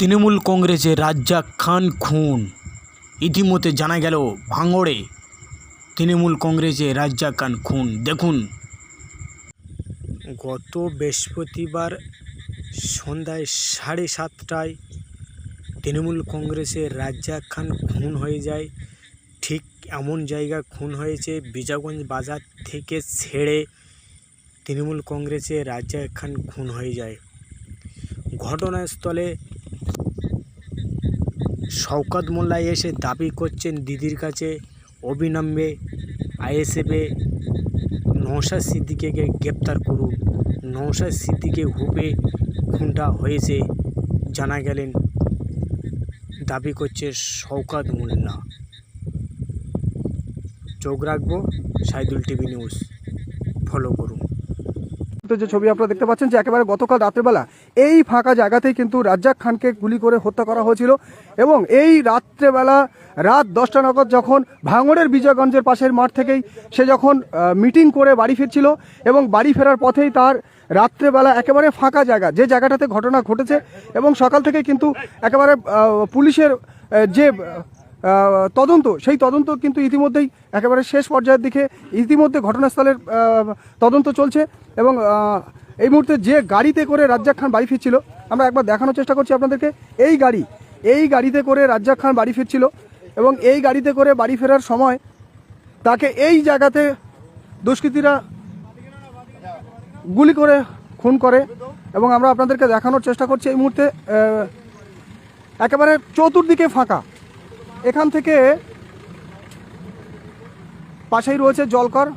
তৃণমূল কংগ্রেসের রাজ্জাক খান খুন। ইতিমধ্যে জানা গেল ভাঙড়ে তৃণমূল কংগ্রেসের রাজ্জাক খান খুন। দেখুন, গত বৃহস্পতিবার সন্ধ্যায় 7:30টায় তৃণমূল কংগ্রেসের রাজ্জাক খান খুন হয়ে যায়। ঠিক এমন জায়গায় খুন হয়েছে, বিজয়গঞ্জ বাজার থেকে ছেড়ে তৃণমূল কংগ্রেসের রাজ্জাক খান খুন হয়ে যায়। ঘটনাস্থলে শওকত মোল্লা এসে দাবি করছেন দিদির কাছে অবিলম্বে আইএসএফে নওশাদ সিদ্দিকীকে গ্রেপ্তার করুন। নওশাদ সিদ্দিকী হুপে খুনটা হয়েছে জানা গেলেন, দাবি করছে শওকত মোল্লা। চোখ রাখবো সাইদুল টিভি নিউজ, ফলো করুন। যে ছবি আপনারা দেখতে পাচ্ছেন যে একেবারে গতকাল রাত্রেবেলা এই ফাঁকা জায়গাতেই কিন্তু রাজ্জাক খানকে গুলি করে হত্যা করা হয়েছিল এবং এই রাত্রেবেলা রাত 10টা নাগাদ যখন ভাঙড়ের বিজয়গঞ্জের পাশের মাঠ থেকেই সে যখন মিটিং করে বাড়ি ফিরছিল এবং বাড়ি ফেরার পথেই তার রাত্রেবেলা একেবারে ফাঁকা জায়গা, যে জায়গাটাতে ঘটনা ঘটেছে, এবং সকাল থেকে কিন্তু একেবারে পুলিশের যে তদন্ত, সেই তদন্ত কিন্তু ইতিমধ্যেই একেবারে শেষ পর্যায়ের দিকে। ইতিমধ্যে ঘটনাস্থলের তদন্ত চলছে এবং এই মুহূর্তে যে গাড়িতে করে রাজ্জাক খান বাড়ি ফিরছিল, আমরা একবার দেখানোর চেষ্টা করছি আপনাদেরকে। এই গাড়িতে করে রাজ্জাক খান বাড়ি ফিরছিল এবং এই গাড়িতে করে বাড়ি ফেরার সময় তাকে এই জায়গাতে দুষ্কৃতীরা গুলি করে খুন করে এবং আমরা আপনাদেরকে দেখানোর চেষ্টা করছি। এই মুহূর্তে একেবারে চতুর্দিকে ফাঁকা, এখান থেকে পাশেই রয়েছে জলকর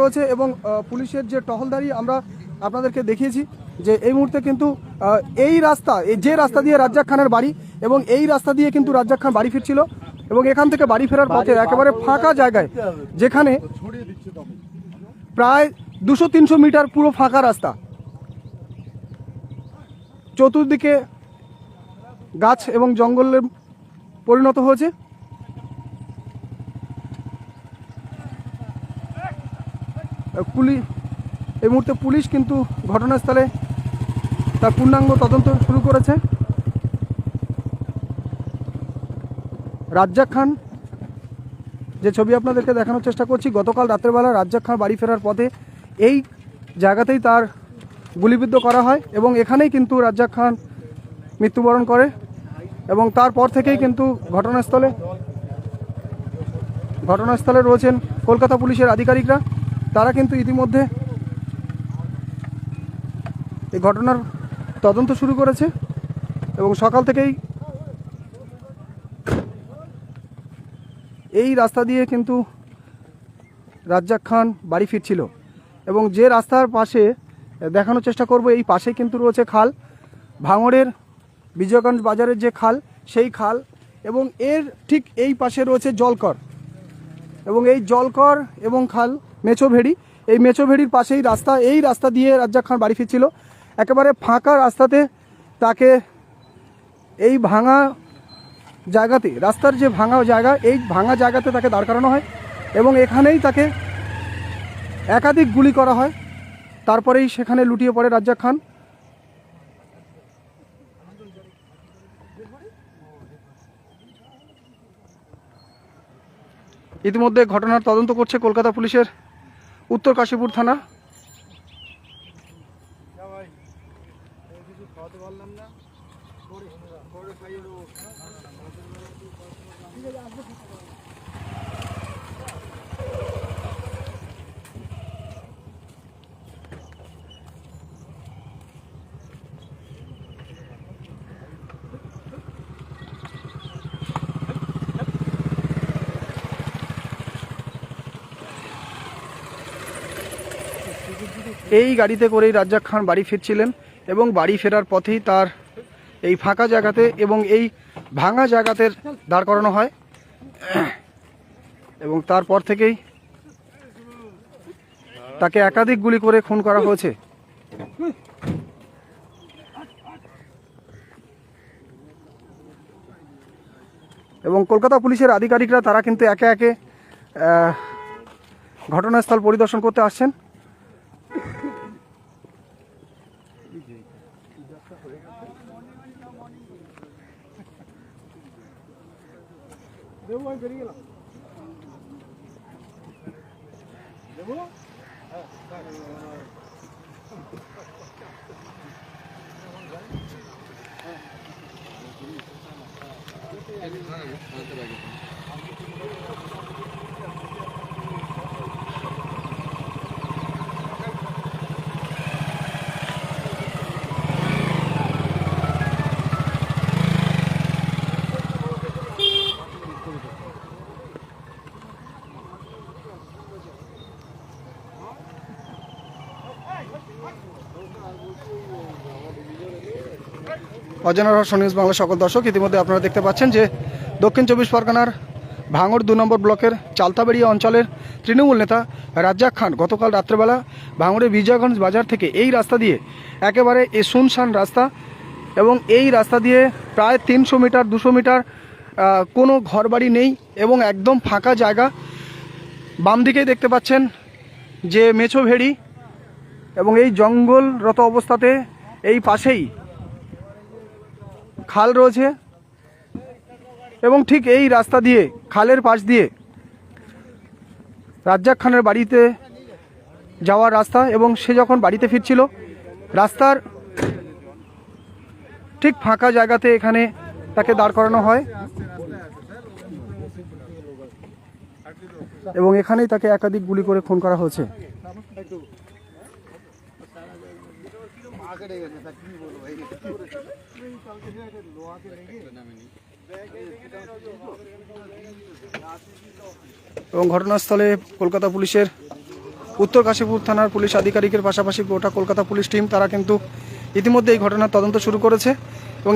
রয়েছে এবং পুলিশের যে টহলদারি আমরা আপনাদেরকে দেখিয়েছি যে এই মুহূর্তে কিন্তু এই রাস্তা, যে রাস্তা দিয়ে রাজ্জাক খানের বাড়ি, এবং এই রাস্তা দিয়ে কিন্তু রাজ্জাক খান বাড়ি ফিরছিল এবং এখান থেকে বাড়ি ফেরার পথে একেবারে ফাঁকা জায়গায়, যেখানে প্রায় 200-300 মিটার পুরো ফাঁকা রাস্তা, চতুর্দিকে গাছ এবং জঙ্গলে পরিণত হয়েছে। এই মুহূর্তে পুলিশ কিন্তু ঘটনাস্থলে তার পূর্ণাঙ্গ তদন্ত শুরু করেছে। রাজ্জাক খান, যে ছবি আপনাদেরকে দেখানোর চেষ্টা করছি, গতকাল রাত্রেবেলা রাজ্জাক খান বাড়ি ফেরার পথে এই জায়গাতেই তার গুলিবিদ্ধ করা হয় এবং এখানেই কিন্তু রাজ্জাক খান মৃত্যুবরণ করে এবং তারপর থেকেই কিন্তু ঘটনাস্থলে রয়েছেন কলকাতা পুলিশের আধিকারিকরা। তারা কিন্তু ইতিমধ্যে এই ঘটনার তদন্ত শুরু করেছে এবং সকাল থেকেই এই রাস্তা দিয়ে কিন্তু রাজ্জাক খান বাড়ি ফিরছিল এবং যে রাস্তার পাশে দেখানোর চেষ্টা করব, এই পাশে কিন্তু রয়েছে খাল, ভাঙড়ের বিজয়গঞ্জ বাজারের যে খাল, সেই খাল, এবং এর ঠিক এই পাশে রয়েছে জলকর, এবং এই জলকর এবং খাল মেছোভেড়ি, এই মেছোভেড়ির পাশেই রাস্তা। এই রাস্তা দিয়ে রাজ্জাক খান বাড়ি ফিরছিল। একেবারে ফাঁকা রাস্তাতে তাকে এই ভাঙা জায়গাতে, রাস্তার যে ভাঙা জায়গা, এই ভাঙা জায়গাতে তাকে দাঁড় করানো হয় এবং এখানেই তাকে একাধিক গুলি করা হয়। তারপরেই সেখানে লুটিয়ে পড়ে রাজ্জাক খান। ইতিমধ্যে ঘটনার তদন্ত করছে কলকাতা পুলিশের উত্তর কাশীপুর থানা। এই গাড়িতে করেই রাজ্জাক খান বাড়ি ফিরছিলেন এবং বাড়ি ফেরার পথেই তার এই ফাঁকা জায়গাতে এবং এই ভাঙা জায়গাতে দাঁড় করানো হয় এবং তারপর থেকেই তাকে একাধিক গুলি করে খুন করা হয়েছে। এবং কলকাতা পুলিশের আধিকারিকরা তারা কিন্তু একে একে ঘটনাস্থল পরিদর্শন করতে আসছেন। অজানা রহস্য নিউজ বাংলা সকল দর্শক, ইতিমধ্যে আপনারা দেখতে পাচ্ছেন যে দক্ষিণ চব্বিশ পরগনার ভাঙড় 2 নম্বর ব্লকের চালতাবেড়িয়া অঞ্চলের তৃণমূল নেতা রাজ্জাক খান গতকাল রাত্রেবেলা ভাঙড়ের বিজয়গঞ্জ বাজার থেকে এই রাস্তা দিয়ে একেবারে এই শুনশান রাস্তা, এবং এই রাস্তা দিয়ে প্রায় 300 মিটার 200 মিটার কোনো ঘরবাড়ি নেই এবং একদম ফাঁকা জায়গা। বাম দিকেই দেখতে পাচ্ছেন যে মেছো ভেড়ি এবং এই জঙ্গলরত অবস্থাতে এই পাশেই খাল রয়েছে, এবং ঠিক এই রাস্তা দিয়ে খালের পাশ দিয়ে রাজ্জাক খানের বাড়িতে যাওয়ার রাস্তা, এবং সে যখন বাড়িতে ফিরছিল রাস্তার ঠিক ফাঁকা জায়গাতে এখানে তাকে দাঁড় করানো হয়, এবং এখানেই তাকে একাধিক গুলি করে খুন করা হয়েছে। এবং ঘটনাস্থলে কলকাতা পুলিশের উত্তর কাশীপুর থানার পুলিশ আধিকারিকের পাশাপাশি গোটা কলকাতা পুলিশ টিম তারা কিন্তু ইতিমধ্যে এই ঘটনার তদন্ত শুরু করেছে, এবং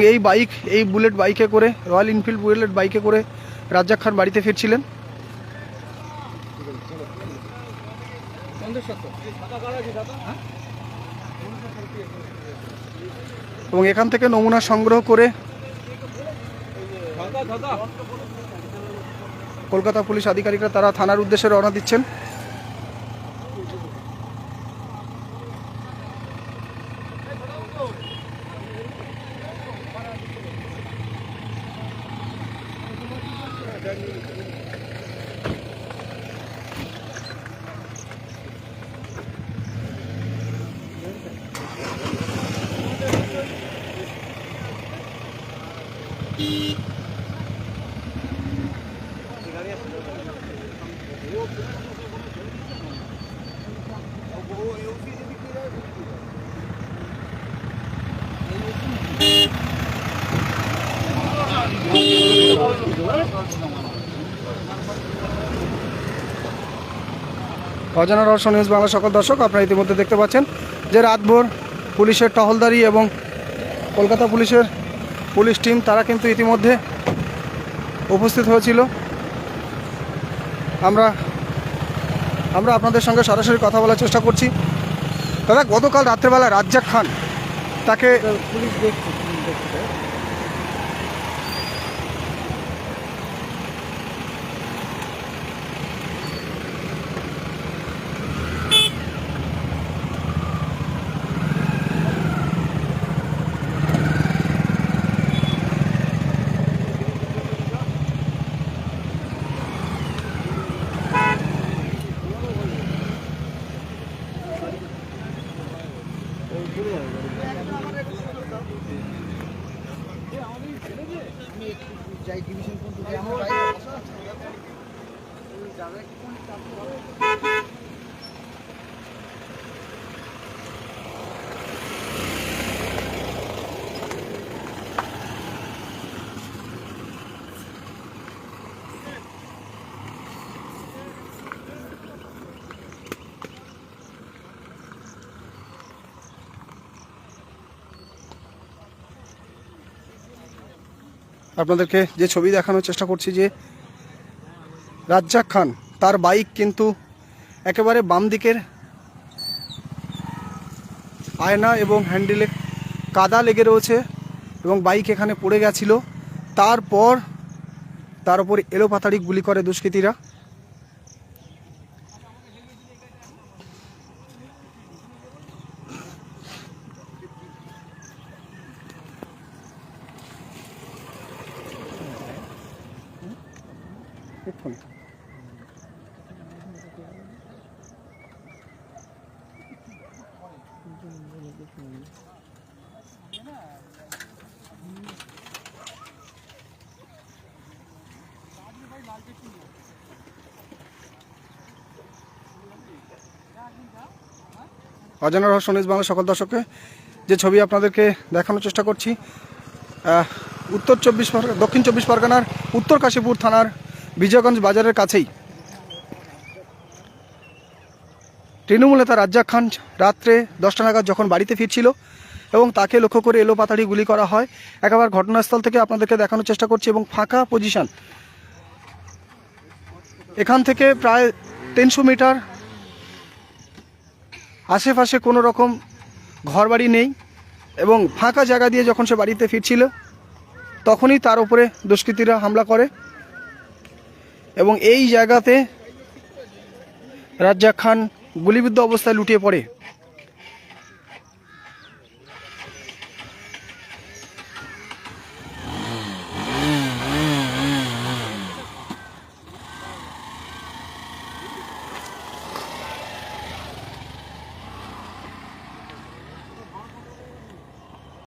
এই বুলেট বাইকে করে, রয়্যাল এনফিল্ড বুলেট বাইকে করে রাজ্জাক খান বাড়িতে ফিরছিলেন। এবং এখান থেকে নমুনা সংগ্রহ করে কলকাতা পুলিশ আধিকারিকরা তারা থানার উদ্দেশ্যে রওনা দিচ্ছেন। অজানা রহস্য নিউজ বাংলা সকল দর্শক, আপনারা ইতিমধ্যে দেখতে পাচ্ছেন যে রাতভর পুলিশের টহলদারি এবং কলকাতা পুলিশের পুলিশ টিম তারা কিন্তু ইতিমধ্যে উপস্থিত হয়েছিল। আমরা আপনাদের সঙ্গে সরাসরি কথা বলার চেষ্টা করছি। দাদা, গতকাল রাত্রেবেলা রাজ্জাক খান তাকে পুলিশ দেখছে, আপনাদেরকে যে ছবি দেখানোর চেষ্টা করছি যে রাজ্জাক খান তার বাইক কিন্তু একেবারে বাম দিকের আয়না এবং হ্যান্ডেলে কাদা লেগে রয়েছে, এবং বাইক এখানে পড়ে গেছিল। তারপর তার উপর এলোপাতাড়ি গুলি করে দুষ্কৃতীরা। দেখুন। অজানা রহস্য নিউজ বাংলা সকল দর্শককে যে ছবি আপনাদেরকে দেখানোর চেষ্টা করছি, দক্ষিণ চব্বিশ পরগনার উত্তর কাশীপুর থানার বিজয়গঞ্জ বাজারের কাছেই তৃণমূল নেতা রাজ্জাক খান রাত্রে 10টা নাগাদ যখন বাড়িতে ফিরছিল এবং তাকে লক্ষ্য করে এলোপাতাড়ি গুলি করা হয়। একেবারে ঘটনাস্থল থেকে আপনাদেরকে দেখানোর চেষ্টা করছি এবং ফাঁকা পজিশন, এখান থেকে প্রায় 300 মিটার আশেপাশে কোনো রকম ঘরবাড়ি নেই এবং ফাঁকা জায়গা দিয়ে যখন সে বাড়িতে ফিরছিল তখনই তার উপরে দুষ্কৃতীরা হামলা করে এবং এই জায়গাতে রাজ্জাক খান গুলিবিদ্ধ অবস্থায় লুটিয়ে পড়ে।